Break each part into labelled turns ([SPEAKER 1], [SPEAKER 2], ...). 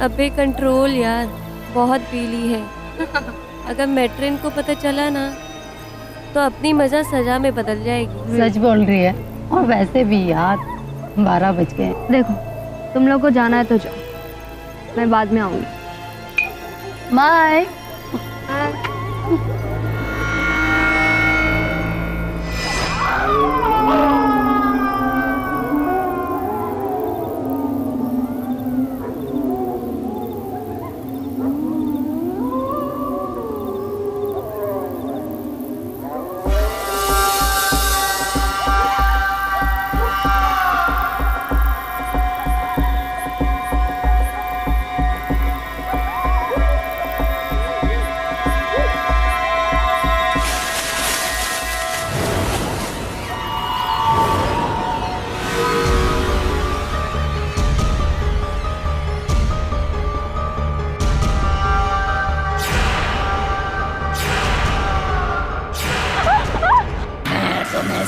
[SPEAKER 1] अबे कंट्रोल यार, बहुत पीली है। अगर मैट्रिन को पता चला ना तो अपनी मजा सजा में बदल जाएगी।
[SPEAKER 2] सच बोल रही है। और वैसे भी यार 12 बज गए।
[SPEAKER 3] देखो तुम लोग को जाना है तो जाओ, मैं बाद में आऊंगी।
[SPEAKER 2] बाय।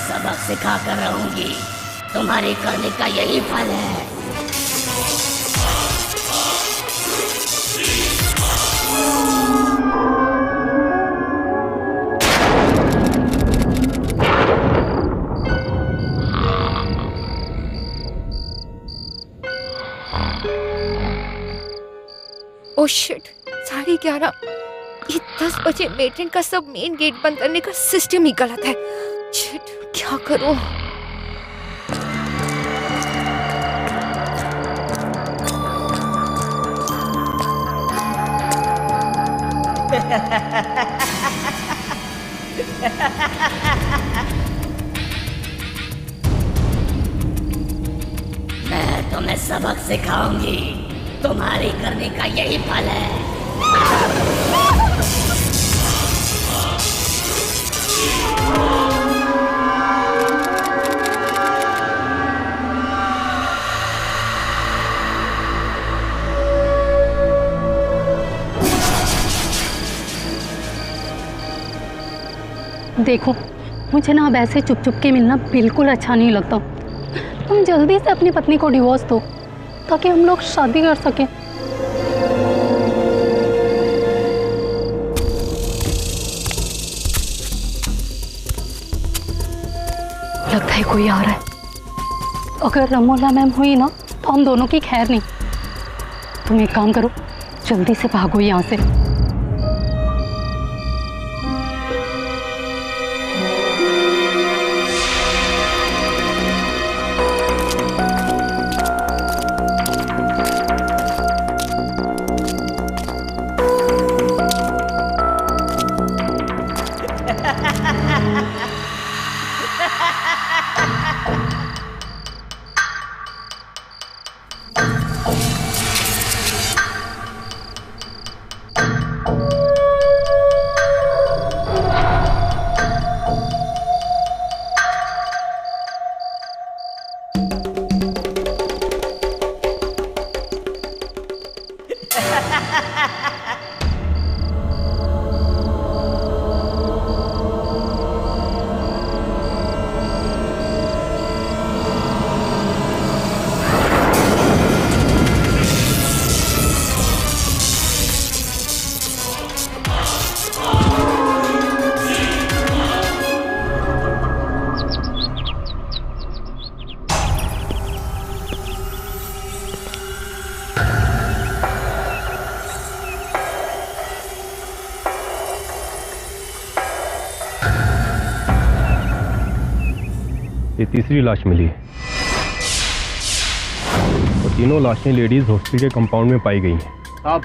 [SPEAKER 4] सबक सिखा कर रहूंगी, तुम्हारे करने का यही फल है।
[SPEAKER 5] Oh shit, 11:30। ये 10 बजे मेट्रिन का सब मेन गेट बंद करने का सिस्टम ही गलत है। शिट, क्या करूं?
[SPEAKER 4] मैं तुम्हें सबक सिखाऊंगी, तुम्हारे करने का यही फल है।
[SPEAKER 2] देखो मुझे ना अब ऐसे चुप चुप के मिलना बिल्कुल अच्छा नहीं लगता। तुम जल्दी से अपनी पत्नी को डिवोर्स दो ताकि हम लोग शादी कर सकें। लगता है कोई आ रहा है। अगर रमोला मैम हुई ना तो हम दोनों की खैर नहीं। तुम एक काम करो, जल्दी से भागो यहाँ से।
[SPEAKER 6] ये तीसरी लाश मिली है और तीनों लाशें लेडीज हॉस्पिटल के कंपाउंड में पाई गई हैं।
[SPEAKER 7] साहब,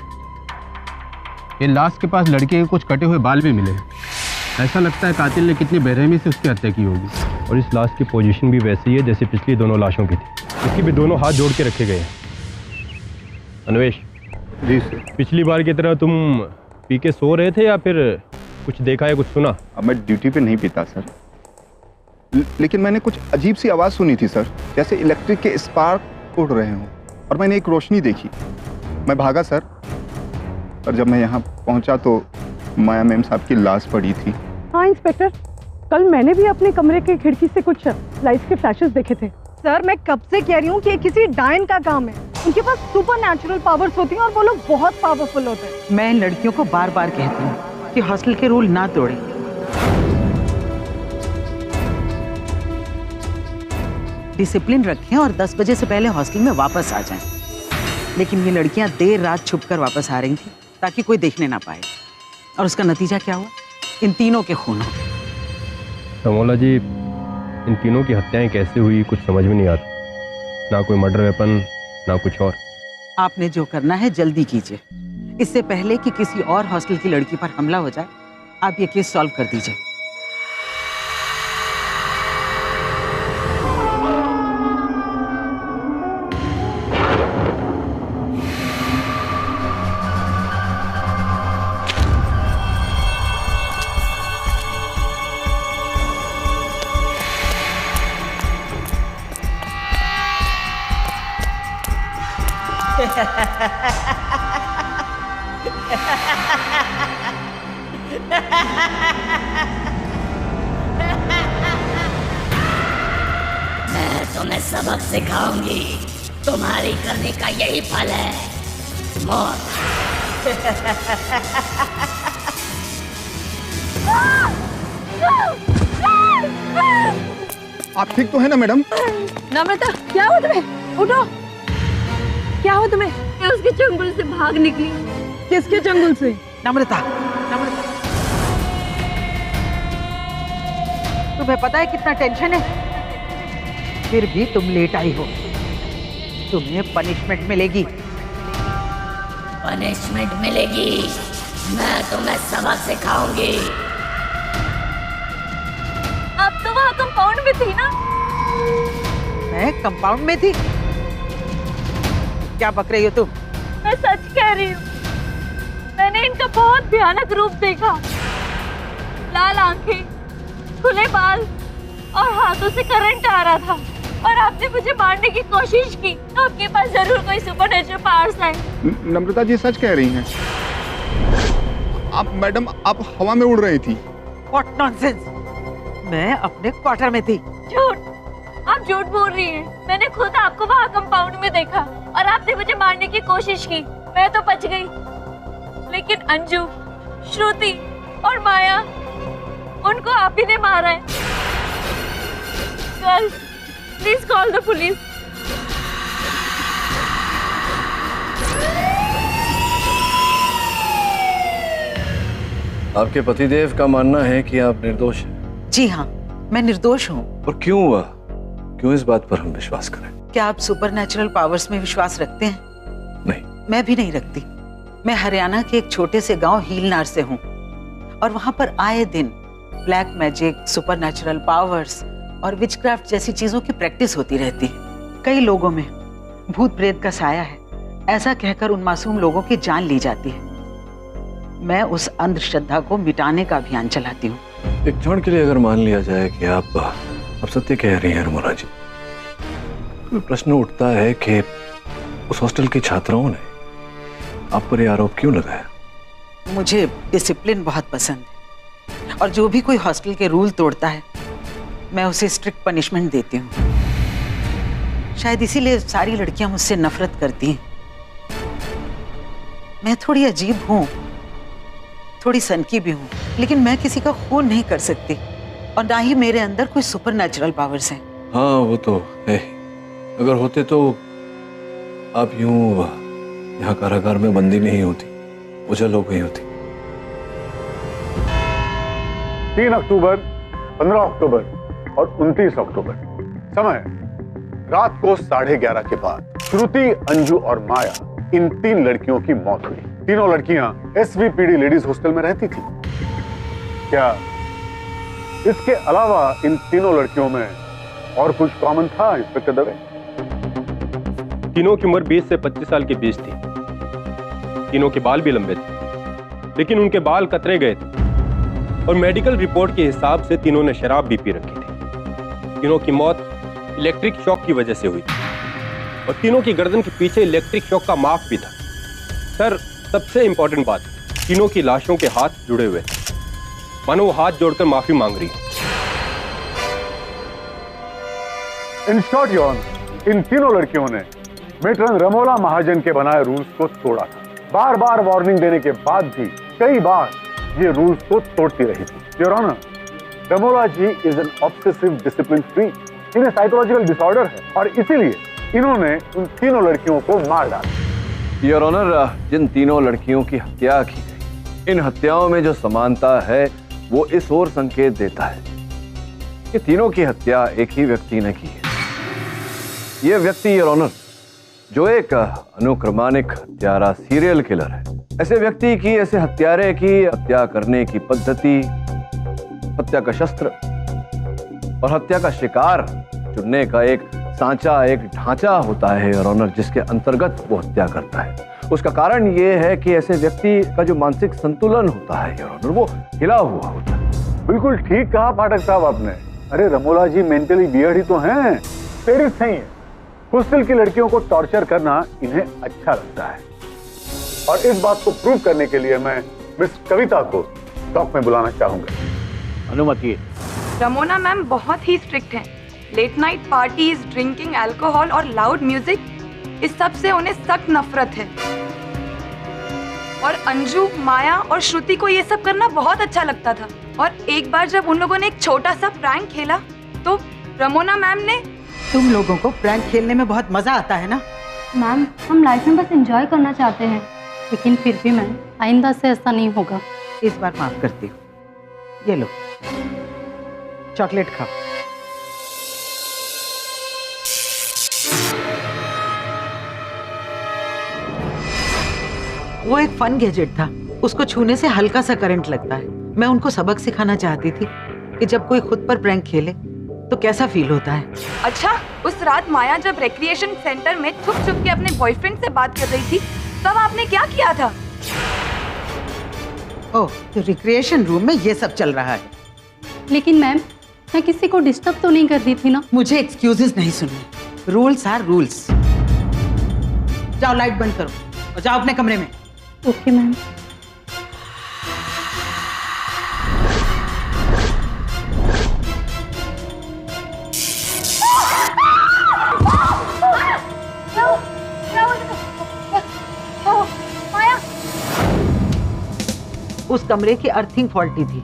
[SPEAKER 7] ये लाश के पास लड़के के कुछ कटे हुए बाल भी मिले। ऐसा लगता है कातिल ने कितनी बेरहमी से उसकी हत्या की होगी।
[SPEAKER 6] और इस लाश की पोजीशन भी वैसी है जैसे पिछली दोनों लाशों की थी। इसकी भी दोनों हाथ जोड़ के रखे गए हैं। अन्वेश
[SPEAKER 8] जी सर।
[SPEAKER 6] पिछली बार की तरह तुम पी के सो रहे थे या फिर कुछ देखा या कुछ सुना?
[SPEAKER 8] अब मैं ड्यूटी पे नहीं पीता सर, लेकिन मैंने कुछ अजीब सी आवाज़ सुनी थी सर, जैसे इलेक्ट्रिक के स्पार्क उड़ रहे हों, और मैंने एक रोशनी देखी। मैं भागा सर, और जब मैं यहाँ पहुँचा तो माया मैम साहब की लाश पड़ी थी।
[SPEAKER 9] हाँ इंस्पेक्टर, कल मैंने भी अपने कमरे की खिड़की से कुछ लाइट्स के फ्लैशेस देखे थे। सर मैं कब से कह रही हूँ कि ये किसी डायन का काम है। उनके पास सुपर नेचुरल पावर्स होती हैं और वो लोग बहुत पावरफुल होते हैं।
[SPEAKER 10] मैं इन लड़कियों को बार बार कहती हूँ कि हॉस्टल के रूल ना तोड़ें। डिसिप्लिन रखें और 10 बजे से पहले हॉस्टल में वापस आ जाएं। लेकिन ये लड़कियां देर रात छुपकर वापस आ रही थी ताकि कोई देखने ना पाए। और उसका नतीजा क्या हुआ? इन तीनों के खून हो।
[SPEAKER 6] रमोला जी, इन तीनों की हत्याएं कैसे हुई कुछ समझ में नहीं आता। ना कोई मर्डर वेपन, ना कुछ और।
[SPEAKER 10] आपने जो करना है जल्दी कीजिए, इससे पहले कि किसी और हॉस्टल की लड़की पर हमला हो जाए। आप ये केस सॉल्व कर दीजिए।
[SPEAKER 4] मैं तुम्हें सबक सिखाऊंगी। तुम्हारी करने का यही फल है, मौत।
[SPEAKER 8] आप ठीक तो है ना मैडम?
[SPEAKER 1] नम्रता, क्या हुआ तुम्हें? उठो, क्या हुआ तुम्हें? मैं उसके चंगुल से भाग निकली।
[SPEAKER 9] किसके चंगुल से?
[SPEAKER 10] नम्रता, नम्रता, तुम्हें पता है कितना टेंशन है? फिर भी तुम लेट आई हो। तुम्हें पनिशमेंट मिलेगी।
[SPEAKER 4] पनिशमेंट मिलेगी? मैं तुम्हें सबक सिखाऊंगी।
[SPEAKER 1] अब तो वहाँ कंपाउंड में थी ना?
[SPEAKER 10] मैं कंपाउंड में थी? क्या बक रही हो तुम?
[SPEAKER 1] मैं सच कह रही हूँ। मैंने इनका बहुत भयानक रूप देखा। लाल आंखें, खुले बाल और हाथों से करंट आ रहा था। और आपने मुझे मारने की कोशिश की। तो आपके पास जरूर कोई सुपरनेचुरल पावर्स हैं।
[SPEAKER 8] नम्रता जी सच कह रही हैं। आप मैडम, आप हवा में उड़ रही थी।
[SPEAKER 10] What nonsense! मैं अपने क्वार्टर में थी।
[SPEAKER 1] झूठ, आप झूठ बोल रही हैं। मैंने खुद आपको वहाँ कंपाउंड में देखा और आपने मुझे मारने की कोशिश की। मैं तो बच गई, लेकिन अंजू, श्रुति और माया, उनको आप ही ने मारा है। Girls, please call the police.
[SPEAKER 11] आपके पतिदेव का मानना है कि आप निर्दोष हैं।
[SPEAKER 10] जी हाँ, मैं निर्दोष हूँ।
[SPEAKER 11] और क्यों हुआ? क्यों इस बात पर हम विश्वास करें?
[SPEAKER 10] क्या आप सुपरनैचुरल पावर्स में विश्वास रखते हैं?
[SPEAKER 11] नहीं।
[SPEAKER 10] मैं भी नहीं रखती। मैं हरियाणा के एक छोटे से गांव हीलनार से हूँ और वहाँ पर आए दिन ब्लैक मैजिक, सुपरनैचुरल पावर्स और विचक्राफ्ट जैसी चीजों की प्रैक्टिस होती रहती है। कई लोगों में भूत प्रेत का साया है, ऐसा कहकर उन मासूम लोगों की जान ली जाती है। मैं उस अंधश्रद्धा को मिटाने का अभियान चलाती हूँ।
[SPEAKER 11] एक क्षण के लिए अगर मान लिया जाए कि आप सत्य कह रही हैं रमोला जी, तो प्रश्न उठता है कि उस हॉस्टल की छात्राओं ने आप पर यह आरोप क्यों लगाया?
[SPEAKER 10] मुझे डिसिप्लिन बहुत पसंद है और जो भी कोई हॉस्टल के रूल तोड़ता है मैं उसे स्ट्रिक्ट पनिशमेंट देती हूँ। शायद इसीलिए सारी लड़कियां मुझसे नफरत करती हैं। मैं थोड़ी अजीब हूँ, थोड़ी सनकी भी हूँ, लेकिन मैं किसी का खून नहीं कर सकती और ना ही मेरे अंदर कोई सुपरनैचुरल पावर्स हैं।
[SPEAKER 11] हाँ, वो तो है। अगर होते तो आप यूं यहाँ कारागार में बंदी नहीं होती, उजल हो गई होती।
[SPEAKER 12] 3 अक्टूबर, 15 अक्टूबर और 29 अक्टूबर, समय रात को 11:30 के बाद श्रुति, अंजू और माया, इन 3 लड़कियों की मौत हुई। तीनों लड़कियां SVPD लेडीज हॉस्टल में रहती थी। क्या इसके अलावा इन तीनों लड़कियों में और कुछ कॉमन था इंस्पेक्टर दवे?
[SPEAKER 6] तीनों की उम्र 20 से 25 साल के बीच थी। तीनों के बाल भी लंबे थे, लेकिन उनके बाल कतरे गए थे और मेडिकल रिपोर्ट के हिसाब से तीनों ने शराब भी पी रखी थी। तीनों की मौत इलेक्ट्रिक शॉक की वजह से हुई थी और तीनों की गर्दन के पीछे इलेक्ट्रिक शॉक का मार्क भी था। सर, सबसे इंपॉर्टेंट बात, तीनों की लाशों के हाथ जुड़े हुए थे, मानो वो हाथ जोड़कर माफी मांग रही है।
[SPEAKER 12] इन शॉर्ट, इन तीनों लड़कियों ने मेट्रन रमोला महाजन के बनाए रूल्स को तोड़ा था। बार बार वार्निंग देने के बाद भी कई बार ये रूल्स को तोड़ती रही थी। Your honour, Ramola ji is an obsessive discipline freak. इन्हें साइकोलॉजिकल डिसऑर्डर है और इसीलिए इन्होंने उन तीनों लड़कियों को मार डाला।
[SPEAKER 11] योर ऑनर, जिन तीनों लड़कियों की हत्या की गई, इन हत्याओं में जो समानता है वो इस ओर संकेत देता है कि तीनों की हत्या एक ही व्यक्ति ने की है। ये व्यक्ति योर ऑनर जो एक अनुक्रमानिक हत्यारा सीरियल किलर है। ऐसे व्यक्ति की, ऐसे हत्यारे की हत्या करने की पद्धति, हत्या का शस्त्र और हत्या का शिकार चुनने का एक सांचा, एक ढांचा होता है योर ऑनर, जिसके अंतर्गत वो हत्या करता है। उसका कारण ये है कि ऐसे व्यक्ति का जो मानसिक संतुलन होता है योर ऑनर, वो हिला हुआ होता है।
[SPEAKER 12] बिल्कुल ठीक कहा पाठक साहब आपने। अरे रमोला जी मेंटली वियर्ड ही तो हैं, पेरिस नहीं है। हॉस्टल की लड़कियों को टॉर्चर करना इन्हें अच्छा लगता है और इस बात को प्रूव करने के लिए मैं मिस कविता को टॉक में बुलाना चाहूंगा।
[SPEAKER 13] अनुमति।
[SPEAKER 14] रमोना मैम बहुत ही स्ट्रिक्ट हैं। Late night parties, drinking, alcohol और लाउड म्यूजिक, इस सब से उन्हें सख्त नफरत है। और अंजू, माया और श्रुति को ये सब करना बहुत अच्छा लगता था। और एक बार जब उन लोगों ने एक छोटा सा प्रैंक खेला तो रमोना मैम ने...
[SPEAKER 10] तुम लोगों को प्रैंक खेलने में बहुत मजा आता है ना?
[SPEAKER 2] मैम, हम लाइफ में बस एंजॉय करना चाहते हैं, लेकिन फिर भी मैम आइंदा से ऐसा नहीं होगा।
[SPEAKER 10] इस बार माफ करती हूँ। ये लो, चॉकलेट खाओ। वो एक फन गैजेट था, उसको छूने से हल्का सा करंट लगता है। मैं उनको सबक सिखाना चाहती थी कि जब कोई खुद पर प्रैंक खेले तो कैसा फील होता है।
[SPEAKER 14] अच्छा, उस रात माया जब रिक्रिएशन सेंटर में छुप छुप के अपने बॉयफ्रेंड से बात कर रही थी, तब आपने क्या किया था?
[SPEAKER 10] ओह, तो रिक्रिएशन रूम में ये सब चल रहा है।
[SPEAKER 2] लेकिन मैम, मैं किसी को डिस्टर्ब तो नहीं कर रही थी ना?
[SPEAKER 10] मुझे एक्सक्यूजेस नहीं सुनने। Rules are rules. जाओ लाइट बंद करो और जाओ अपने कमरे में।
[SPEAKER 2] Okay ma'am.
[SPEAKER 10] उस कमरे की अर्थिंग फॉल्टी थी।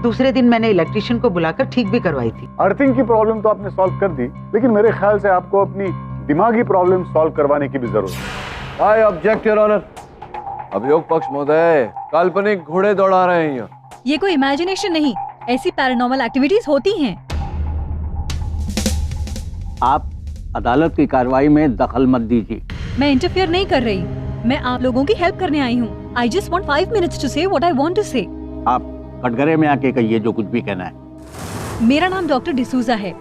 [SPEAKER 10] दूसरे दिन मैंने इलेक्ट्रिशियन को बुलाकर ठीक भी करवाई थी।
[SPEAKER 12] अर्थिंग की प्रॉब्लम तो आपने सॉल्व कर दी, लेकिन मेरे ख्याल से आपको अपनी दिमागी प्रॉब्लम सॉल्व करवाने की भी जरूरत है।
[SPEAKER 11] I object your honour. अभियोग पक्ष महोदय काल्पनिक घोड़े दौड़ा रहे हैं।
[SPEAKER 1] ये कोई इमेजिनेशन नहीं, ऐसी पैरानॉर्मल एक्टिविटीज होती हैं।
[SPEAKER 13] आप अदालत की कार्रवाई में दखल मत दीजिए।
[SPEAKER 1] मैं इंटरफेयर नहीं कर रही, मैं आप लोगों की हेल्प करने आई हूँ। I just want 5 minutes to say what I want to say.
[SPEAKER 13] आप कटघरे में आके कहिए जो कुछ भी कहना है।
[SPEAKER 1] मेरा नाम डॉक्टर डिसूजा है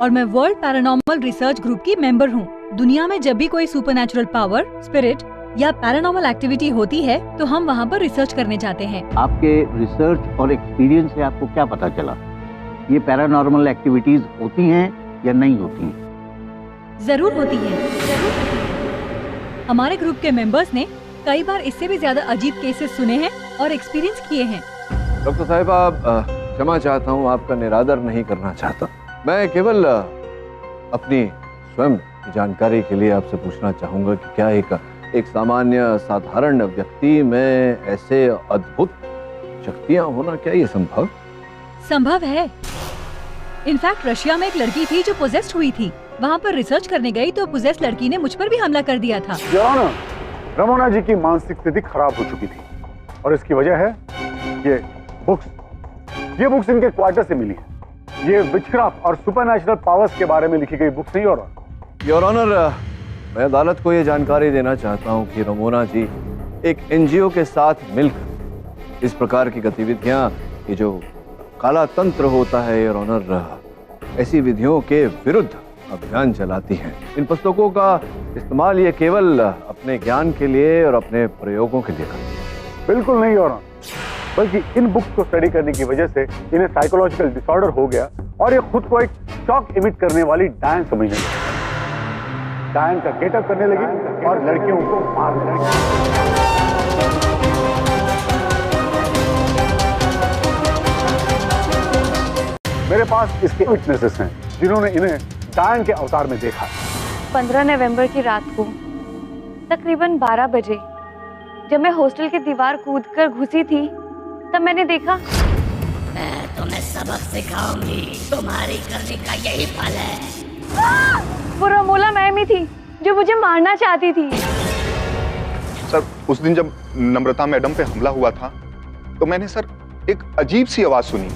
[SPEAKER 1] और मैं वर्ल्ड पैरानॉर्मल रिसर्च ग्रुप की मेंबर हूँ। दुनिया में जब भी कोई सुपरनैचुरल पावर, स्पिरिट या पैरानॉर्मल एक्टिविटी होती है तो हम वहाँ पर रिसर्च करने जाते हैं।
[SPEAKER 13] आपके रिसर्च और एक्सपीरियंस से आपको क्या पता चला? ये पैरानॉर्मल एक्टिविटीज होती हैं या नहीं होती हैं?
[SPEAKER 1] जरूर होती है। हमारे ग्रुप के मेंबर्स ने कई बार इससे भी ज्यादा अजीब केसेस सुने हैं और एक्सपीरियंस किए हैं।
[SPEAKER 11] डॉक्टर साहिब, आप क्षमा चाहता हूँ, आपका निरादर नहीं करना चाहता। मैं केवल अपनी स्वयं की जानकारी के लिए आपसे पूछना चाहूंगा कि क्या एक सामान्य साधारण व्यक्ति में ऐसे अद्भुत शक्तियां होना, क्या ये संभव
[SPEAKER 1] है? इनफैक्ट रशिया में एक लड़की थी जो पोजेस्ड हुई थी। वहाँ पर रिसर्च करने गई तो पोजेस्ड लड़की ने मुझ पर भी हमला कर दिया था।
[SPEAKER 12] रमोना जी की मानसिक स्थिति खराब हो चुकी थी और इसकी वजह है ये बुक्स इनके क्वार्टर से मिली है। ये विचक्राफ्ट और सुपरनैचुरल पावर्स के बारे में लिखी गई बुक्स नहीं। और
[SPEAKER 11] योर ऑनर, मैं अदालत को ये जानकारी देना चाहता हूँ कि रमोना जी एक एनजीओ के साथ मिलकर इस प्रकार की गतिविधियां, ये जो काला तंत्र होता है योर ऑनर, ऐसी विधियों के विरुद्ध अभियान चलाती हैं। इन पुस्तकों का इस्तेमाल ये केवल अपने ज्ञान के लिए और अपने प्रयोगों के लिए करती है।
[SPEAKER 12] बिल्कुल नहीं हो रहा, बल्कि इन बुक्स को स्टडी करने की वजह से इन्हें साइकोलॉजिकल डिसऑर्डर हो गया और ये खुद को एक शॉक इमिट करने वाली डायन समझने लगी। डायन का गेटअप करने लगी और लड़कियों को मारने लगी। मेरे पास इसके विटनेसेस हैं जिन्होंने इन्हें डायन के अवतार में देखा।
[SPEAKER 1] 15 नवंबर की रात को तकरीबन 12 बजे जब मैं हॉस्टल की दीवार कूदकर घुसी थी तब मैंने देखा।
[SPEAKER 4] मैं तुम्हें सबक सिखाऊंगी, तुम्हारी करने का यही फल है।
[SPEAKER 1] वो रमोला मैम ही थी जो मुझे मारना चाहती थी।
[SPEAKER 8] सर उस दिन जब नम्रता मैडम पे हमला हुआ था तो मैंने सर एक अजीब सी आवाज सुनी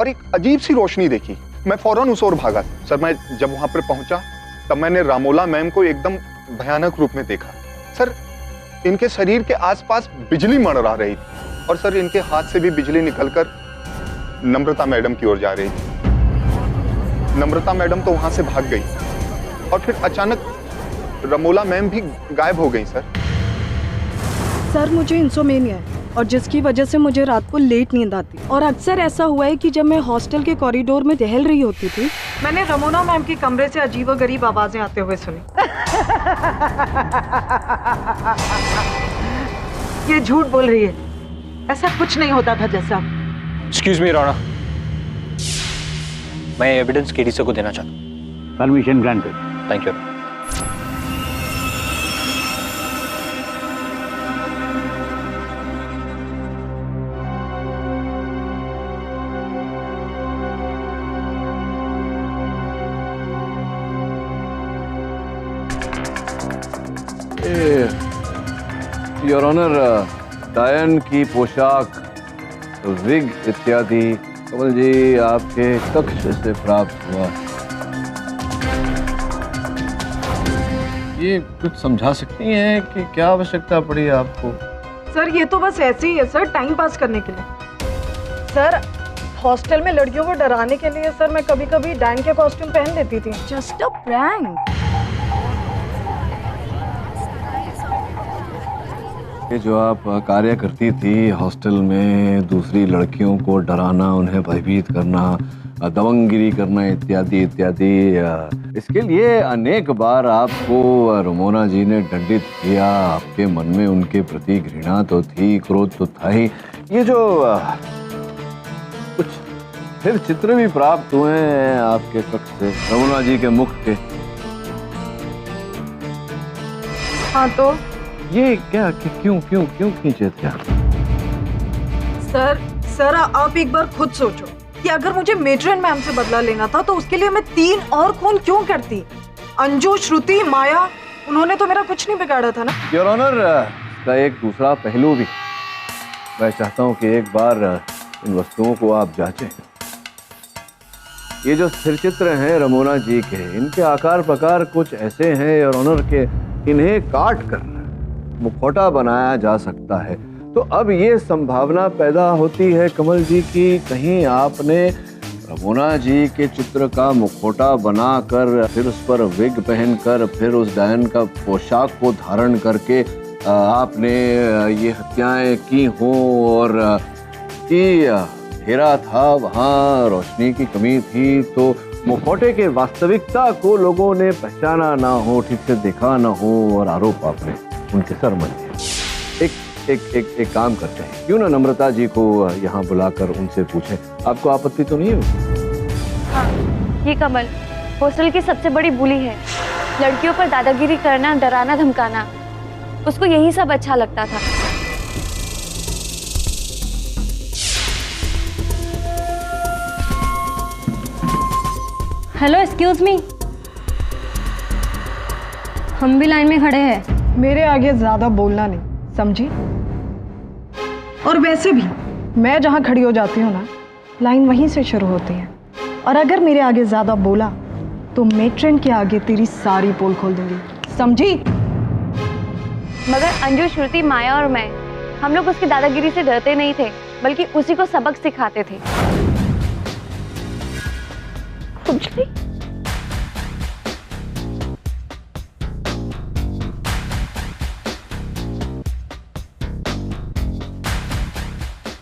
[SPEAKER 8] और एक अजीब सी रोशनी देखी। मैं फौरन उस ओर भागा। सर मैं जब वहां पर पहुंचा तब मैंने रामोला मैम को एकदम भयानक रूप में देखा। सर इनके शरीर के आसपास बिजली मंडरा रही थी और सर इनके हाथ से भी बिजली निकलकर नम्रता मैडम की ओर जा रही थी। नम्रता मैडम तो वहां से भाग गई और फिर अचानक रमोला मैम भी गायब हो गई।
[SPEAKER 9] सर मुझे इंसोमेनिया है और जिसकी वजह से मुझे रात को लेट नींद आती और अक्सर ऐसा हुआ है कि जब मैं हॉस्टल के कॉरिडोर में टहल रही होती थी मैंने रमोना मैम के कमरे से अजीबोगरीब आवाजें आते हुए सुनी।
[SPEAKER 10] ये झूठ बोल रही है, ऐसा कुछ नहीं होता था जैसा।
[SPEAKER 15] एक्सक्यूज मी राणा, मैं एविडेंस केडीसी को देना चाहता हूँ।
[SPEAKER 13] Permission granted.
[SPEAKER 15] Thank you.
[SPEAKER 11] Your honour, डायन की पोशाक, विग इत्यादि कमल जी आपके कक्ष से प्राप्त हुआ। ये कुछ समझा सकती हैं कि क्या आवश्यकता पड़ी आपको?
[SPEAKER 9] सर ये तो बस ऐसे ही है सर, टाइम पास करने के लिए। सर हॉस्टल में लड़कियों को डराने के लिए सर मैं कभी कभी डायन के कॉस्ट्यूम पहन लेती थी। Just a prank.
[SPEAKER 11] ये जो आप कार्य करती थी हॉस्टल में, दूसरी लड़कियों को डराना, उन्हें भयभीत करना, दबंगगिरी करना इत्यादि इत्यादि, इसके लिए अनेक बार आपको रमोना जी ने दंडित किया। आपके मन में उनके प्रति घृणा तो थी, क्रोध तो था ही। ये जो कुछ फिर चित्र भी प्राप्त हुए हैं आपके कक्ष से रमोना जी के मुख के।
[SPEAKER 9] हाँ तो
[SPEAKER 11] ये क्या क्यों क्यों क्यों खींचे थे?
[SPEAKER 9] सर आप एक बार खुद सोचो कि अगर मुझे मेट्रन मैम से बदला लेना था तो उसके लिए मैं 3 और खून क्यों करती? अंजू, श्रुति, माया, उन्होंने तो मेरा कुछ नहीं बिगाड़ा था ना।
[SPEAKER 11] योर ऑनर, इसका एक दूसरा पहलू भी। मैं चाहता हूं कि एक बार इन वस्तुओं को आप जांचें। ये जो स्थिर चित्र हैं रमोना जी के, इनके आकार प्रकार कुछ ऐसे हैं योर ऑनर के इन्हें काट कर मुखौटा बनाया जा सकता है। तो अब ये संभावना पैदा होती है कमल जी की कहीं आपने रमोना जी के चित्र का मुखौटा बनाकर, फिर उस पर विग पहनकर, फिर उस डायन का पोशाक को धारण करके आपने ये हत्याएं की हों और कि घेरा था, वहाँ रोशनी की कमी थी, तो मुखौटे के वास्तविकता को लोगों ने पहचाना ना हो, ठीक से देखा ना हो और आरोप आपने उनके सर मल दिया। एक काम करते हैं, क्यों ना नम्रता जी को यहाँ बुलाकर उनसे पूछें, आपको आपत्ति तो नहीं होगी?
[SPEAKER 1] हाँ, ये कमल हॉस्टल की सबसे बड़ी बुली है। लड़कियों पर दादागिरी करना, डराना धमकाना, उसको यही सब अच्छा लगता था।
[SPEAKER 3] हेलो, एक्सक्यूज मी, हम भी लाइन में खड़े हैं।
[SPEAKER 9] मेरे आगे ज्यादा बोलना नहीं, समझी? और वैसे भी मैं जहां खड़ी हो जाती हूँ ना, लाइन वहीं से शुरू होती है। और अगर मेरे आगे ज्यादा बोला तो मेट्रन के आगे तेरी सारी पोल खोल दूंगी, समझी?
[SPEAKER 1] मगर अंजू, श्रुति, माया और मैं, हम लोग उसकी दादागिरी से डरते नहीं थे, बल्कि उसी को सबक सिखाते थे। समझी?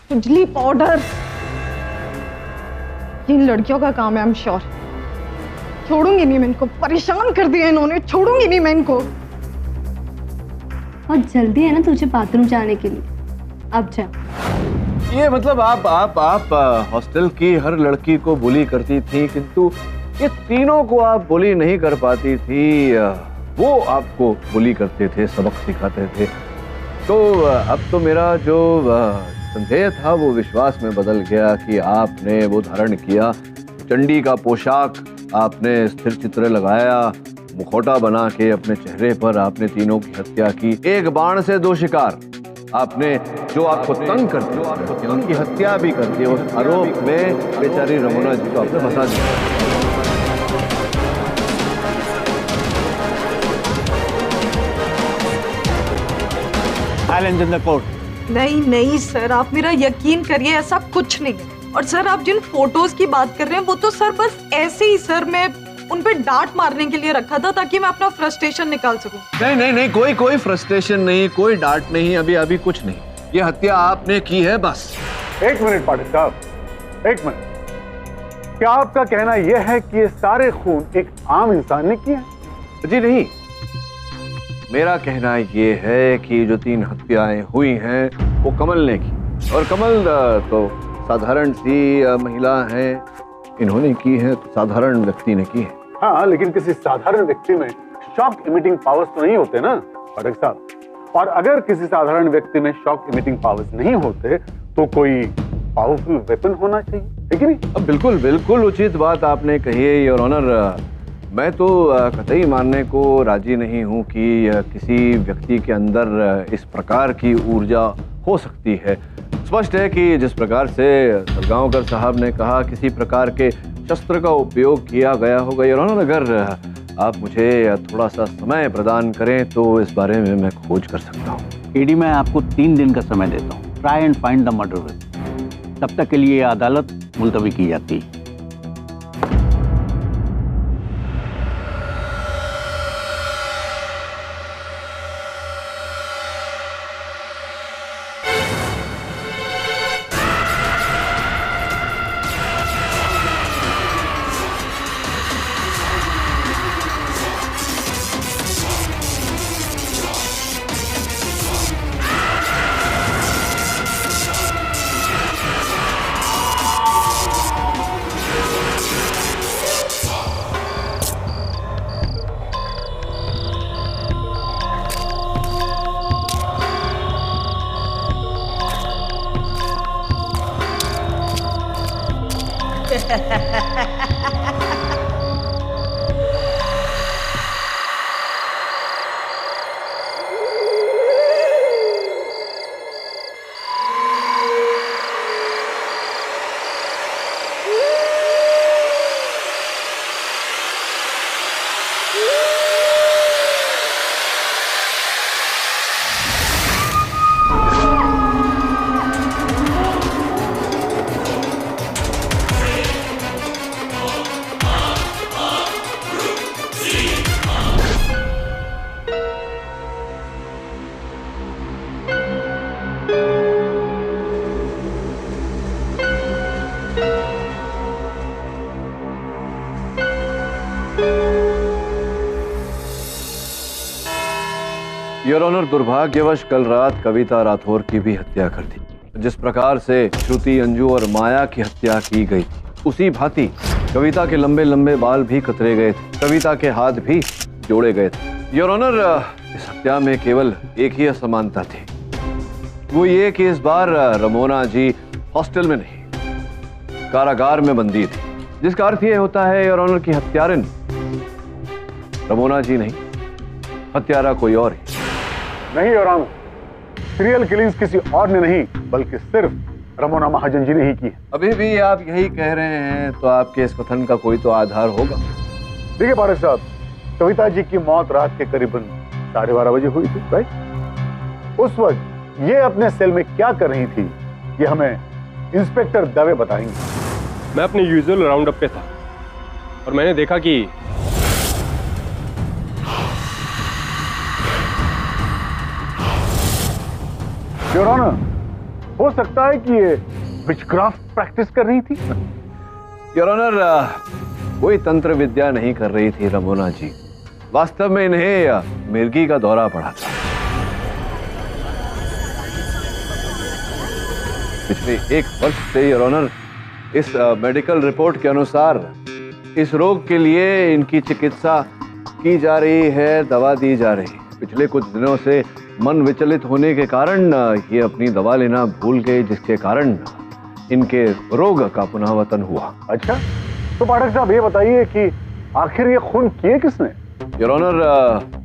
[SPEAKER 9] खुजली पाउडर इन लड़कियों का काम है। आई एम श्योर छोड़ूंगी नहीं मैं इनको, परेशान कर दिया इन्होंने, छोड़ूंगी नहीं मैं इनको।
[SPEAKER 3] बहुत जल्दी है ना तुझे बाथरूम जाने के लिए, अब जा।
[SPEAKER 11] ये मतलब आप हॉस्टल की हर लड़की को बुली करती थी, किंतु ये तीनों को आप बुली नहीं कर पाती थी, वो आपको बुली करते थे, सबक सिखाते थे। तो अब तो मेरा जो संदेह था वो विश्वास में बदल गया कि आपने वो धारण किया, चंडी का पोशाक आपने स्थिर चित्र लगाया, मुखौटा बना के अपने चेहरे पर आपने तीनों की हत्या की। एक बाण से दो शिकार, आपने जो आपको तंग करते उनकी हत्या भी कर दी। उस आरोप में बेचारी रमोना जी को आपने फंसा दिया।
[SPEAKER 13] Silence in the court.
[SPEAKER 9] नहीं नहीं सर, आप मेरा यकीन करिए, ऐसा कुछ नहीं है। और सर आप जिन फोटोज की बात कर रहे हैं वो तो सर बस ऐसे ही सर मैं उन पे डांट मारने के लिए रखा था ताकि मैं अपना फ्रस्ट्रेशन निकाल सकूं।
[SPEAKER 11] नहीं नहीं नहीं, कोई फ्रस्ट्रेशन नहीं, कोई डांट नहीं, अभी कुछ नहीं। ये हत्या आपने की है बस।
[SPEAKER 12] एक मिनट पाठक साहब, एक मिनट। क्या आपका कहना यह है कि ये सारे खून एक आम इंसान ने किए?
[SPEAKER 11] जी नहीं, मेरा कहना ये है कि जो 3 हत्याएं हुई हैं वो कमल ने की, और कमल तो साधारण सी महिला है, इन्होंने की है तो साधारण व्यक्ति ने की है।
[SPEAKER 12] हाँ, लेकिन किसी साधारण व्यक्ति में शॉक इमिटिंग पावर्स तो नहीं होते ना पाठक साहब। और अगर किसी साधारण व्यक्ति में शॉक इमिटिंग पावर्स नहीं होते तो कोई पावरफुल वेपन होना चाहिए, है कि नहीं?
[SPEAKER 11] अब बिल्कुल उचित बात आपने कही है योर ऑनर। मैं तो कतई मानने को राजी नहीं हूं कि किसी व्यक्ति के अंदर इस प्रकार की ऊर्जा हो सकती है। स्पष्ट है कि जिस प्रकार से सरगांवकर साहब ने कहा किसी प्रकार के शस्त्र का उपयोग किया गया होगा। योर ऑनर, अगर आप मुझे थोड़ा सा समय प्रदान करें तो इस बारे में मैं खोज कर सकता हूँ।
[SPEAKER 13] ईडी, मैं आपको 3 दिन का समय देता हूँ। Try and find the murderer. तब तक के लिए अदालत मुलतवी की जाती है।
[SPEAKER 11] योर ऑनर, दुर्भाग्यवश कल रात कविता राठौर की भी हत्या कर दी। जिस प्रकार से श्रुति, अंजू और माया की हत्या की गई थी, उसी भांति कविता के लंबे लंबे बाल भी कतरे गए थे, कविता के हाथ भी जोड़े गए थे। योर ऑनर, इस हत्या में केवल एक ही असमानता थी, वो ये कि इस बार रमोना जी हॉस्टल में नहीं, कारागार में बंदी थी। जिसका अर्थ ये होता है योर ऑनर की हत्यारिन रमोना जी नहीं, हत्यारा कोई और ही।
[SPEAKER 12] नहीं योर ऑनर, सीरियल किलिंग्स किसी और ने नहीं बल्कि सिर्फ रमोना महाजन जी ने ही की है।
[SPEAKER 11] अभी भी आप यही कह रहे हैं तो आपके इस कथन का कोई तो आधार होगा।
[SPEAKER 12] देखिए पाठक साहब, कविता जी की मौत रात के करीबन 12:30 बजे हुई थी, राइट? उस वक्त ये अपने सेल में क्या कर रही थी ये हमें इंस्पेक्टर दवे बताएंगे।
[SPEAKER 6] मैं अपने यूजुअल राउंड अप पे था और मैंने देखा कि
[SPEAKER 12] योर ऑनर, हो सकता है कि ये विचक्राफ्ट प्रैक्टिस कर रही थी।
[SPEAKER 11] योर ऑनर, कोई तंत्र विद्या नहीं कर रही थी रमोना जी। वास्तव में इन्हें मिर्गी का दौरा पड़ा था। पिछले 1 वर्ष से योर ऑनर, इस मेडिकल रिपोर्ट के अनुसार इस रोग के लिए इनकी चिकित्सा की जा रही है, दवा दी जा रही है। पिछले कुछ दिनों से मन विचलित होने के कारण ये अपनी दवा लेना भूल गए, जिसके कारण इनके रोग का पुनरावतन हुआ।
[SPEAKER 12] अच्छा, तो पाठक साहब ये बताइए कि आखिर ये खून किए किसने?
[SPEAKER 11] योर ऑनर,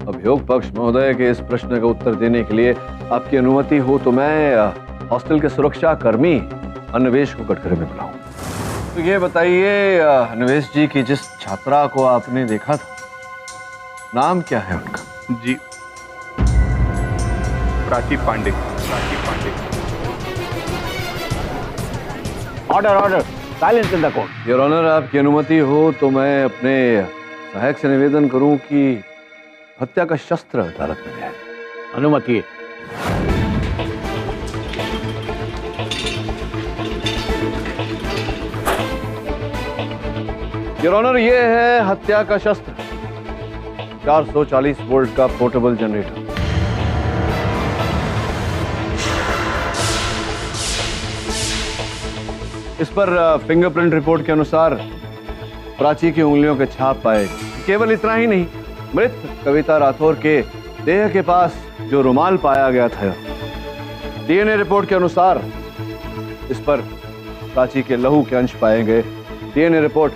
[SPEAKER 11] अभियोग पक्ष महोदय के इस प्रश्न का उत्तर देने के लिए आपकी अनुमति हो तो मैं हॉस्टल के सुरक्षा कर्मी अन्वेश को कटघरे में बुलाऊं। तो ये बताइए अन्वेश जी की जिस छात्रा को आपने देखा था, नाम क्या है उनका?
[SPEAKER 8] जी, Prachi Pandey.
[SPEAKER 13] Order order, silence in the court.
[SPEAKER 11] Your honour, आपकी अनुमति हो तो मैं अपने सहायक से निवेदन करूं कि हत्या का शस्त्र अदालत में है।
[SPEAKER 13] अनुमति है।
[SPEAKER 11] योर ऑनर, ये है हत्या का शस्त्र, 440 वोल्ट का पोर्टेबल जनरेटर। इस पर फिंगरप्रिंट रिपोर्ट के अनुसार प्राची की उंगलियों के छाप पाए। केवल इतना ही नहीं, मृत कविता राठौर के देह के पास जो रुमाल पाया गया था, डीएनए रिपोर्ट के अनुसार इस पर प्राची के लहू के अंश पाए गए। डीएनए रिपोर्ट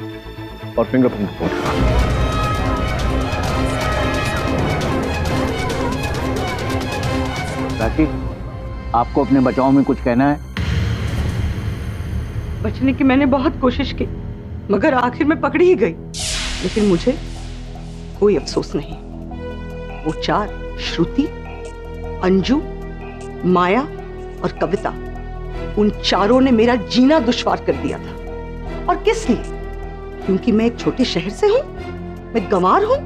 [SPEAKER 11] और फिंगरप्रिंट रिपोर्ट।
[SPEAKER 13] प्राची, आपको अपने बचाव में कुछ कहना है?
[SPEAKER 9] बचने की मैंने बहुत कोशिश की, मगर आखिर में पकड़ी ही गई। लेकिन मुझे कोई अफसोस नहीं। वो चार, श्रुति, अंजू, माया और कविता, उन चारों ने मेरा जीना दुश्वार कर दिया था। और किस लिए? क्योंकि मैं एक छोटे शहर से हूं, मैं गंवार हूं,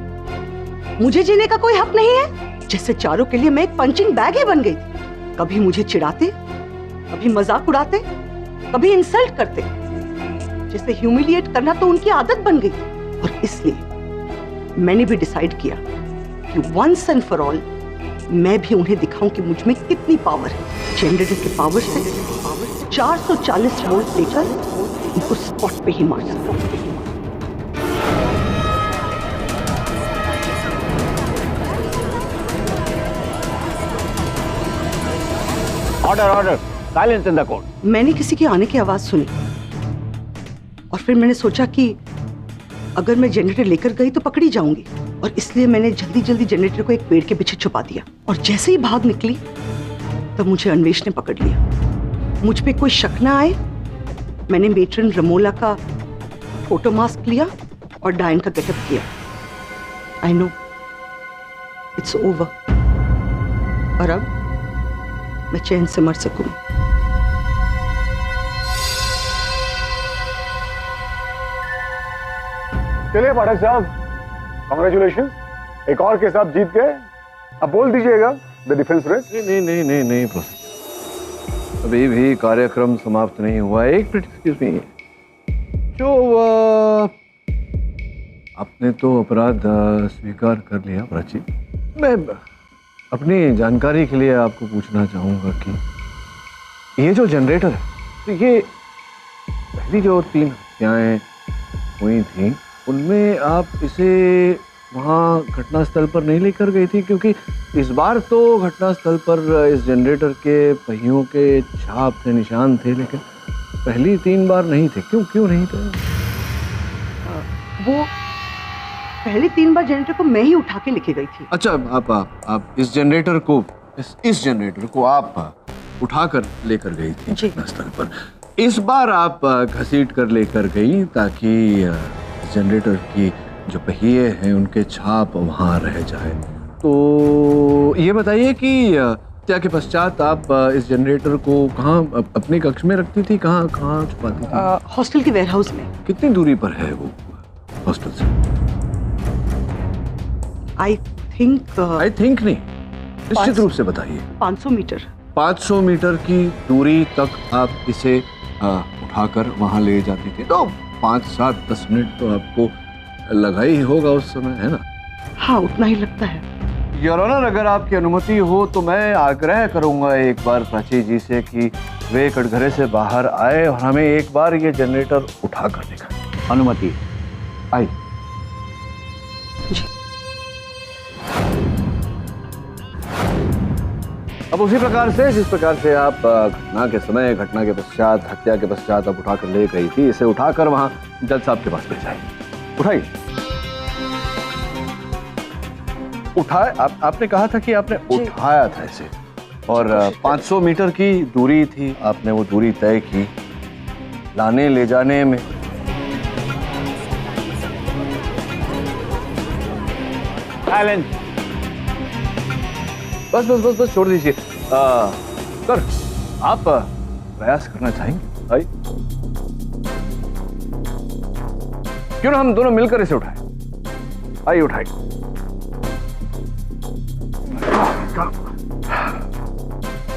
[SPEAKER 9] मुझे जीने का कोई हक नहीं है। जैसे चारों के लिए मैं एक पंचिंग बैग ही बन गई थी। कभी मुझे चिढ़ाते, कभी मजाक उड़ाते, कभी इंसल्ट करते। जैसे ह्यूमिलिएट करना तो उनकी आदत बन गई। और इसलिए मैंने भी डिसाइड किया कि वंस एंड फॉर ऑल मैं भी उन्हें दिखाऊं कि मुझ में कितनी पावर है। जनरेटर के पावर से 440 वोल्ट लेकर उनको स्पॉट पे ही मार सकता हूं।
[SPEAKER 13] Order order, silence in the court.
[SPEAKER 9] मैंने किसी के आने की आवाज सुनी और फिर मैंने सोचा कि अगर मैं जनरेटर लेकर गई तो पकड़ी जाऊंगी, और इसलिए मैंने जल्दी जल्दी जनरेटर को एक पेड़ के पीछे छुपा दिया। और जैसे ही भाग निकली तब मुझे अन्वेष ने पकड़ लिया। मुझ पे कोई शक ना आए, मैंने मेट्रन रमोला का फोटो मास्क लिया और डायन का गेटअप किया। आई नो इट्स ओवर, और अब मैं चैन से मर सकूं।
[SPEAKER 12] चलिए पाठक साहब, कांग्रेचुलेशन, एक और केस आप जीत गए। अब बोल दीजिएगा द डिफेंस रेस।
[SPEAKER 11] नहीं अभी भी कार्यक्रम समाप्त नहीं हुआ। एक मिनट, एक्सक्यूज मी। जो आपने तो अपराध स्वीकार कर लिया प्राची। मैं अपनी जानकारी के लिए आपको पूछना चाहूंगा कि ये जो जनरेटर है, तो ये पहली जो 3 हत्याएं हुई थी उनमें आप इसे वहाँ घटनास्थल पर नहीं लेकर गई थी? क्योंकि इस बार तो घटनास्थल पर इस जनरेटर के पहियों के छाप थे, निशान थे, लेकिन पहली 3 बार नहीं थे। क्यों नहीं थे?
[SPEAKER 9] वो पहली 3 बार जनरेटर को मैं ही उठा के लेके गई थी।
[SPEAKER 11] अच्छा, आप इस जनरेटर को इस जनरेटर को आप उठाकर लेकर गई थी घटनास्थल पर। इस बार आप घसीट कर लेकर गई ताकि जनरेटर की जो पहिए हैं उनके छाप वहाँ रह जाए। तो ये बताइए कि हत्या के पश्चात आप इस जनरेटर को कहाँ अपने कक्ष में रखती थी, कहाँ छुपाती थी?
[SPEAKER 9] हॉस्टल के वेयरहाउस में।
[SPEAKER 11] कितनी दूरी पर है वो हॉस्टल से?
[SPEAKER 9] आई थिंक
[SPEAKER 11] नहीं, निश्चित रूप से बताइए।
[SPEAKER 9] 500 मीटर।
[SPEAKER 11] 500 मीटर की दूरी तक आप इसे उठाकर वहाँ ले जाती थी। तो 5-7-10 मिनट तो आपको लगा ही होगा उस समय, है ना?
[SPEAKER 9] हाँ, उतना ही लगता है।
[SPEAKER 11] योर ऑनर, अगर आपकी अनुमति हो तो मैं आग्रह करूंगा एक बार प्राची जी से कि वे कटघरे से बाहर आए और हमें एक बार ये जनरेटर उठा कर दिखाएं।
[SPEAKER 13] अनुमति।
[SPEAKER 11] आई। अब उसी प्रकार से जिस प्रकार से आप घटना के समय, घटना के पश्चात, हत्या के पश्चात आप उठाकर ले गई थी, इसे उठाकर वहां जज साहब के पास ले जाइए। उठाइए। उठाए। आपने कहा था कि आपने उठाया था इसे, और 500 मीटर की दूरी थी, आपने वो दूरी तय की लाने ले जाने में। बस बस बस बस छोड़ दीजिए। सर, आप प्रयास करना चाहेंगे? आइए। क्यों ना हम दोनों मिलकर इसे उठाएं? आइए उठाइए।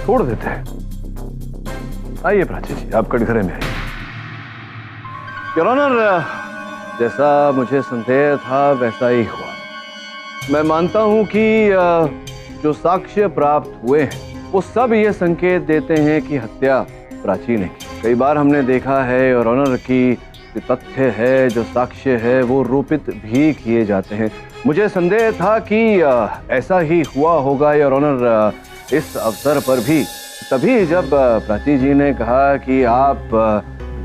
[SPEAKER 11] छोड़ देते हैं। आइए प्राची जी, आप कटघरे में आइए। योर ऑनर, जैसा मुझे संदेह था वैसा ही हुआ। मैं मानता हूं कि जो साक्ष्य प्राप्त हुए हैं वो सब ये संकेत देते हैं कि हत्या प्राची ने की। कई बार हमने देखा है योर ऑनर की जो तथ्य है, जो साक्ष्य है, वो रूपित भी किए जाते हैं। मुझे संदेह था कि ऐसा ही हुआ होगा योर ऑनर इस अवसर पर भी, तभी जब प्राची जी ने कहा कि आप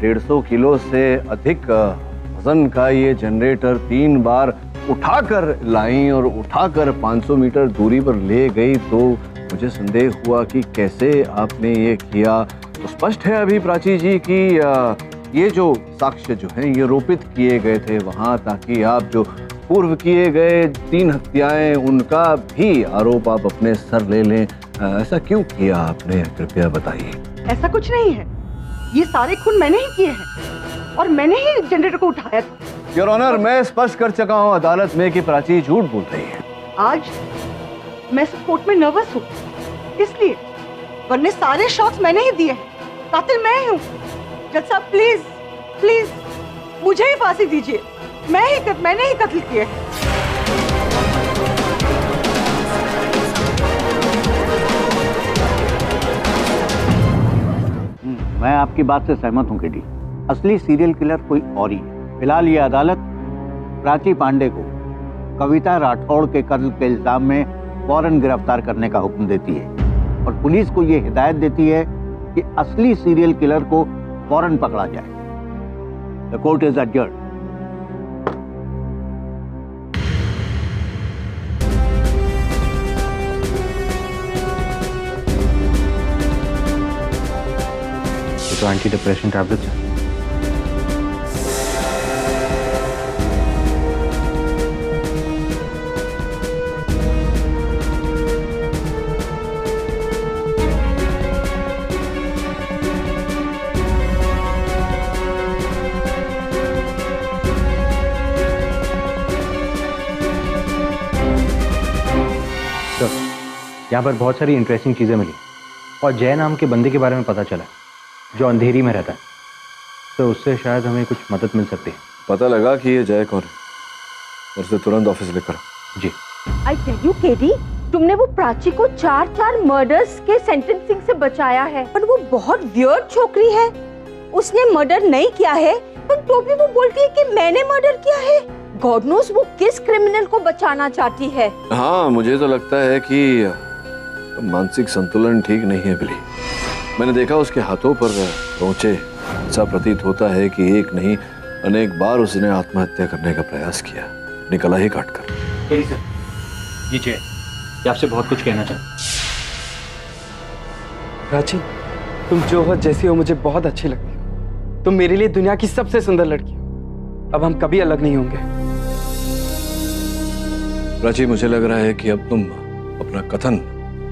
[SPEAKER 11] 150 किलो से अधिक वजन का ये जनरेटर 3 बार उठाकर लाई और उठाकर 500 मीटर दूरी पर ले गई, तो मुझे संदेह हुआ कि कैसे आपने ये किया। तो स्पष्ट है अभी प्राची जी कि ये जो साक्ष्य जो हैं ये रोपित किए गए थे वहाँ, ताकि आप जो पूर्व किए गए 3 हत्याएं उनका भी आरोप आप अपने सर ले लें। ऐसा क्यों किया आपने, कृपया बताइए।
[SPEAKER 9] ऐसा कुछ नहीं है, ये सारे खून मैंने ही किए हैं और मैंने ही जनरेटर को उठाया था।
[SPEAKER 11] योर ऑनर, मैं स्पष्ट कर चुका हूँ अदालत में कि प्राची झूठ बोल रही है।
[SPEAKER 9] आज मैं इस कोर्ट में नर्वस हूँ इसलिए, वरने सारे शॉट्स मैंने ही दिए हैं। कातिल मैं ही हूँ। जज साहब प्लीज प्लीज मुझे ही फांसी दीजिए। मैंने ही कत्ल किए हैं।
[SPEAKER 13] मैं आपकी बात से सहमत हूँ केडी। असली सीरियल किलर कोई और ही है। फिलहाल ये अदालत प्राची पांडे को कविता राठौड़ के कत्ल के इल्जाम में फौरन गिरफ्तार करने का हुक्म देती है और पुलिस को ये हिदायत देती है कि असली सीरियल किलर को फौरन पकड़ा जाए। The court is adjourned.
[SPEAKER 15] तो एंटी डिप्रेशन टैबलेट्स है। यहाँ पर बहुत सारी इंटरेस्टिंग चीज़ें मिली और जय नाम के बंदे के बारे में पता चला जो अंधेरी में रहता है, तो उससे शायद हमें कुछ मदद मिल सकती है।
[SPEAKER 11] पता लगा कि ये जय कौन है और उसे तुरंत ऑफिस लेकर। जी।
[SPEAKER 5] आई टेल यू केडी, तुमने वो प्राची को 4 मर्डर्स के सेंटेंसिंग से बचाया है, पर वो बहुत वियर्ड छोकरी है। उसने मर्डर नहीं किया है पर तो भी वो बोलती है कि मैंने मर्डर किया है। गॉड नोस वो किस क्रिमिनल को बचाना चाहती है।
[SPEAKER 11] हाँ, मुझे तो लगता है कि मानसिक संतुलन ठीक नहीं है बिली। मैंने देखा उसके हाथों पर रोंचे, ऐसा प्रतीत होता है कि एक नहीं अनेक बार उसने आत्महत्या करने का प्रयास किया, निकला ही काट कर।
[SPEAKER 15] ये जय, ये आपसे बहुत कुछ कहना चाहता।
[SPEAKER 16] प्राची, तुम जो हो जैसी हो मुझे बहुत अच्छी लगती हो। तुम मेरे लिए दुनिया की सबसे सुंदर लड़की हो। अब हम कभी अलग नहीं होंगे।
[SPEAKER 11] प्राची, मुझे लग रहा है कि अब तुम अपना कथन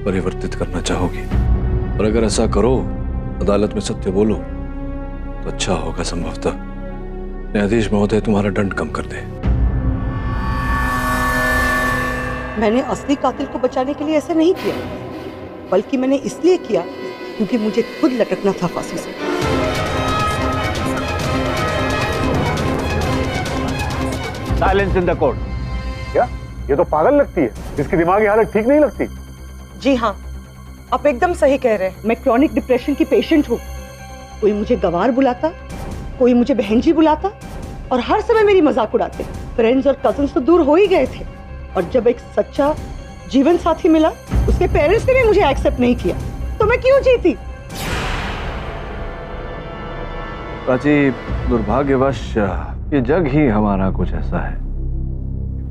[SPEAKER 11] परिवर्तित करना चाहोगी, और अगर ऐसा करो, अदालत में सत्य बोलो, तो अच्छा होगा। संभवतः न्यायाधीश महोदय तुम्हारा दंड कम कर दे।
[SPEAKER 9] मैंने असली कातिल को बचाने के लिए ऐसा नहीं किया, बल्कि मैंने इसलिए किया क्योंकि मुझे खुद लटकना था फांसी से।
[SPEAKER 12] Silence in the court. क्या ये तो पागल लगती है, इसकी दिमागी हालत ठीक नहीं लगती।
[SPEAKER 9] जी हाँ, आप एकदम सही कह रहे हैं। मैं क्रॉनिक डिप्रेशन की पेशेंट हूँ। कोई मुझे गंवार बुलाता, कोई मुझे बहन जी बुलाता,
[SPEAKER 17] और हर समय मेरी मजाक उड़ाते। फ्रेंड्स और कजन्स तो दूर हो ही गए थे, और जब एक सच्चा जीवन साथी मिला, उसके पेरेंट्स ने भी मुझे एक्सेप्ट नहीं किया, तो मैं क्यों जीती?
[SPEAKER 11] प्राची, दुर्भाग्यवश ये जग ही हमारा कुछ ऐसा है,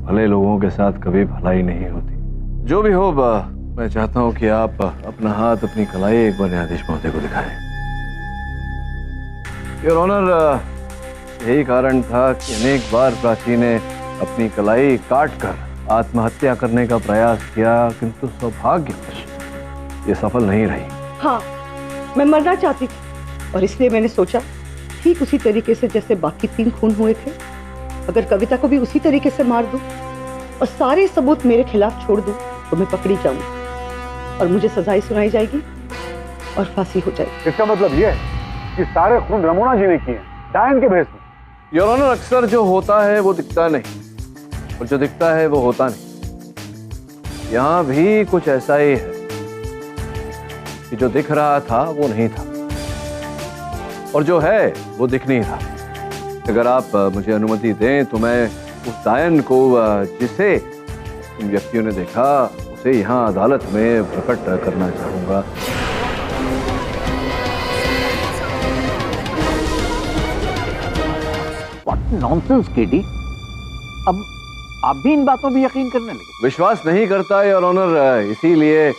[SPEAKER 11] भले लोगों के साथ कभी भलाई नहीं होती। जो भी हो, मैं चाहता हूं कि आप अपना हाथ, अपनी कलाई एक बार न्यायाधीश महोदय को दिखाएं। योर ऑनर, यही कारण था कि अनेक बार प्राची ने अपनी कलाई काट कर आत्महत्या करने का प्रयास किया, किंतु सौभाग्यवश ये सफल नहीं रही।
[SPEAKER 17] हाँ, मैं मरना चाहती थी, और इसलिए मैंने सोचा ठीक उसी तरीके से जैसे बाकी 3 खून हुए थे, अगर कविता को भी उसी तरीके से मार दूं और सारे सबूत मेरे खिलाफ छोड़ दूं, तो मैं पकड़ी जाऊंगी और मुझे सजाएं सुनाई जाएगी और फांसी हो जाएगी।
[SPEAKER 12] इसका मतलब यह है कि सारे खून रमोना जी ने किए, डायन के भेस में।
[SPEAKER 11] योर ऑनर, अक्सर जो होता है वो दिखता नहीं, और जो दिखता है वो होता नहीं। यहाँ भी कुछ ऐसा ही है कि जो दिख रहा था वो नहीं था, और जो है वो दिख नहीं रहा। अगर आप मुझे अनुमति दें तो मैं उस डायन को, जिसे इन व्यक्तियों ने देखा, उसे यहाँ अदालत में प्रकट करना चाहूंगा।
[SPEAKER 13] What nonsense, KD? अब आप भी इन बातों में यकीन करने लगे?
[SPEAKER 11] विश्वास नहीं करता योर ऑनर, इसीलिए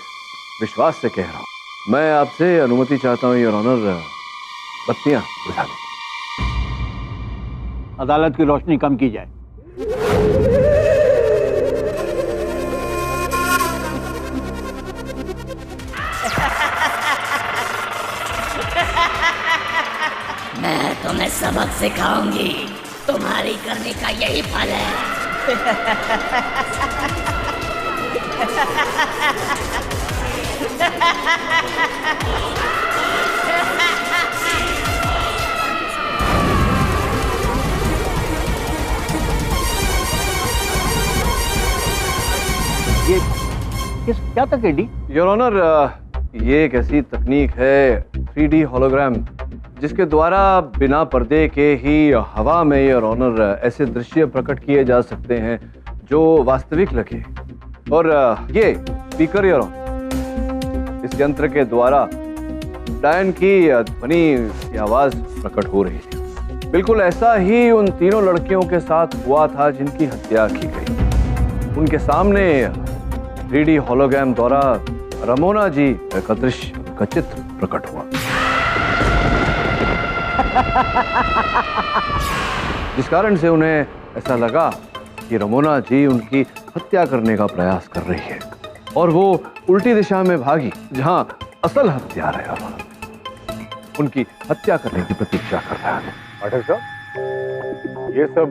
[SPEAKER 11] विश्वास से कह रहा हूं। मैं आपसे अनुमति चाहता हूं योर ऑनर, बत्तियां बुझा दें।
[SPEAKER 13] अदालत की रोशनी कम की जाए।
[SPEAKER 4] मैं तुम्हें सबक सिखाऊंगी, तुम्हारी करने का यही फल है।
[SPEAKER 13] ये क्या था केडी?
[SPEAKER 11] योर ऑनर, ये एक ऐसी तकनीक है 3D होलोग्राम, जिसके द्वारा बिना पर्दे के ही हवा में योर ऑनर ऐसे दृश्य प्रकट किए जा सकते हैं जो वास्तविक लगे। और ये स्पीकर योर ऑनर, इस यंत्र के द्वारा डायन की ध्वनि की आवाज प्रकट हो रही थी। बिल्कुल ऐसा ही उन तीनों लड़कियों के साथ हुआ था जिनकी हत्या की गई। उनके सामने 3D होलोग्राम द्वारा रमोना जी का दृश्य, का चित्र प्रकट हुआ, जिस कारण से उन्हें ऐसा लगा कि रमोना जी उनकी हत्या करने का प्रयास कर रही है, और वो उल्टी दिशा में भागी जहां असल हत्यारा है और उनकी हत्या करने की प्रतीक्षा कर रहा है।
[SPEAKER 12] पाठक साहब, ये सब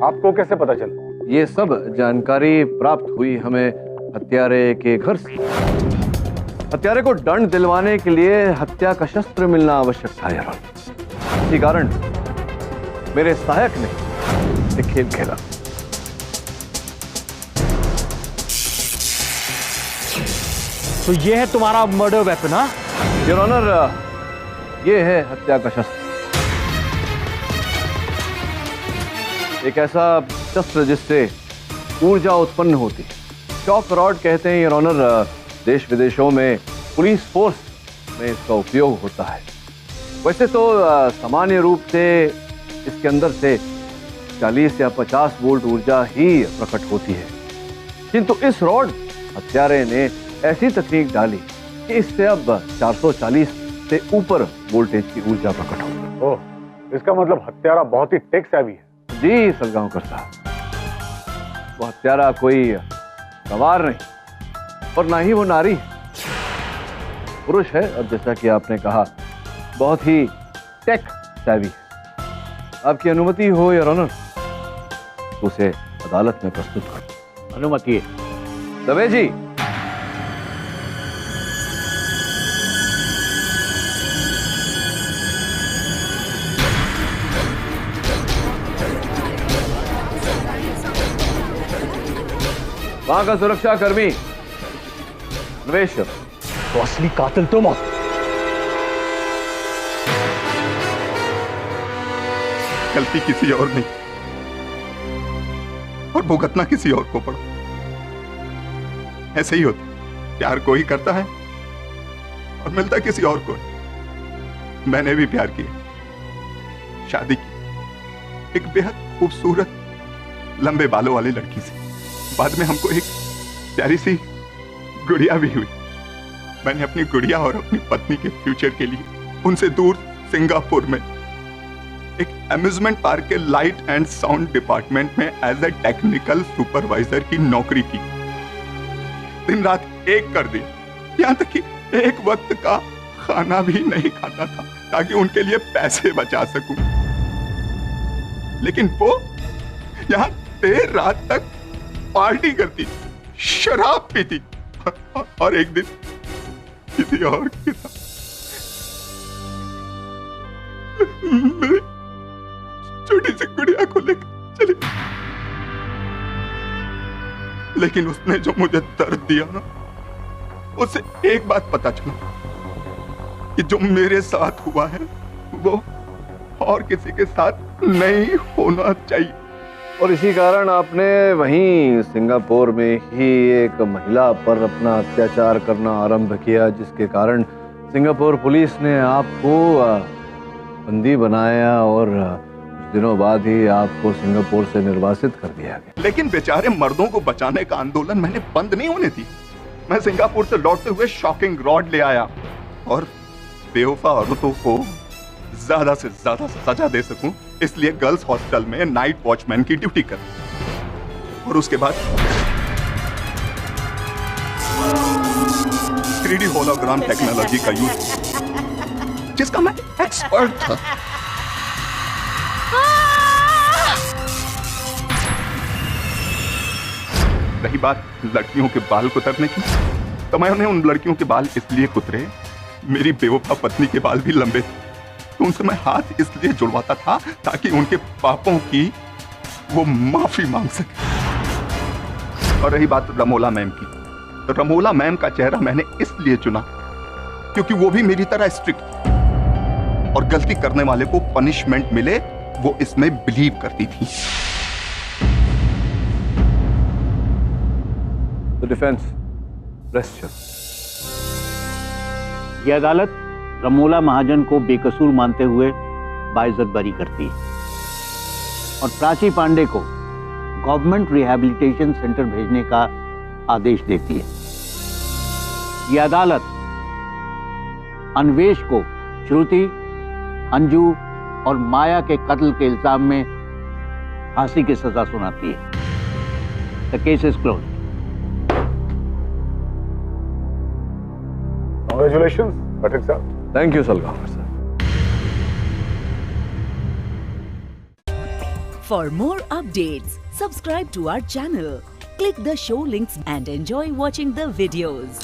[SPEAKER 12] आपको कैसे पता चला?
[SPEAKER 11] ये सब जानकारी प्राप्त हुई हमें हत्यारे के घर से। हत्यारे को दंड दिलवाने के लिए हत्या का शस्त्र मिलना आवश्यक था यार। इसी कारण मेरे सहायक ने एक खेल खेला।
[SPEAKER 18] तो ये है तुम्हारा मर्डर वेपन? हाँ
[SPEAKER 11] योर ऑनर, ये है हत्या का शस्त्र। एक ऐसा शस्त्र जिससे ऊर्जा उत्पन्न होती है। शॉक रॉड कहते हैं योर ऑनर। देश विदेशों में पुलिस फोर्स में इसका उपयोग होता है। वैसे तो सामान्य रूप से इसके अंदर से 40 या 50 वोल्ट ऊर्जा ही प्रकट होती है, किंतु इस रॉड हत्यारे ने ऐसी तकनीक डाली कि इससे अब 440 से ऊपर वोल्टेज की ऊर्जा प्रकट होती है।
[SPEAKER 12] ओह, इसका मतलब हत्यारा बहुत ही टेक सेवी है।
[SPEAKER 11] जी सलगांवकर साहब, वो हत्यारा कोई गवार नहीं और ना ही वो नारी है, पुरुष है, और जैसा कि आपने कहा बहुत ही टेक सेवी है। आपकी अनुमति हो योर ऑनर, उसे अदालत में प्रस्तुत कर।
[SPEAKER 13] अनुमति है।
[SPEAKER 11] दवे जी, वहां का सुरक्षा कर्मी निवेश,
[SPEAKER 18] तो असली कातिल तुम हो।
[SPEAKER 8] गलती किसी और नहीं और भुगतना किसी और को पड़ा। ऐसे ही होता, प्यार कोई करता है और मिलता किसी और को। मैंने भी प्यार किया, शादी की एक बेहद खूबसूरत लंबे बालों वाली लड़की से। बाद में हमको एक प्यारी सी गुड़िया भी हुई। मैंने अपनी गुड़िया और अपनी पत्नी के फ्यूचर के लिए उनसे दूर सिंगापुर में एक अम्यूजमेंट पार्क के लाइट एंड साउंड डिपार्टमेंट में एज ए टेक्निकल सुपरवाइजर की नौकरी की। दिन रात एक कर दी, यहां तक कि एक वक्त का खाना भी नहीं खाता था ताकि उनके लिए पैसे बचा सकूं। लेकिन वो यहां देर रात तक पार्टी करती, शराब पीती और एक दिन किसी और के साथ मेरी छोटी सी गुड़िया को लेकर चली। लेकिन उसने जो मुझे दर्द दिया ना, उससे एक बात पता चला कि जो मेरे साथ हुआ है वो और किसी के साथ नहीं होना चाहिए।
[SPEAKER 11] और इसी कारण आपने वहीं सिंगापुर में ही एक महिला पर अपना अत्याचार करना आरंभ किया, जिसके कारण सिंगापुर पुलिस ने आपको बंदी बनाया और कुछ दिनों बाद ही आपको सिंगापुर से निर्वासित कर दिया गया।
[SPEAKER 8] लेकिन बेचारे मर्दों को बचाने का आंदोलन मैंने बंद नहीं होने दी। मैं सिंगापुर से लौटते हुए शॉकिंग रॉड ले आया और बेवफा औरतों को ज्यादा से ज्यादा सजा दे सकूं, इसलिए गर्ल्स हॉस्टल में नाइट वॉचमैन की ड्यूटी कर। और उसके बाद 3D होलोग्राम टेक्नोलॉजी का यूज, जिसका मैं एक्सपर्ट था। रही बात लड़कियों के बाल कुतरने की, तो मैंने उन लड़कियों के बाल इसलिए कुतरे, मेरी बेवफा पत्नी के बाल भी लंबे थे, तो उनसे मैं हाथ इसलिए जुड़वाता था ताकि उनके पापों की वो माफी मांग सके। और रही बात रमोला मैम की, तो रमोला मैम का चेहरा मैंने इसलिए चुना क्योंकि वो भी मेरी तरह स्ट्रिक्ट थी और गलती करने वाले को पनिशमेंट मिले वो इसमें बिलीव करती थी।
[SPEAKER 11] तो डिफेंस रेस्ट।
[SPEAKER 13] यह अदालत रमोला महाजन को बेकसूर मानते हुए बाइज्जत बरी करती है और प्राची पांडे को गवर्नमेंट रिहैबिलिटेशन सेंटर भेजने का आदेश देती है। यह अदालत अन्वेष को श्रुति, अंजू और माया के कत्ल के इल्जाम में फांसी की सजा सुनाती है। The case is closed.
[SPEAKER 12] Congratulations, Pathak sir.
[SPEAKER 11] Thank you, Salgaonkar sir.
[SPEAKER 19] For more updates, subscribe to our channel, click the show links and enjoy watching the videos.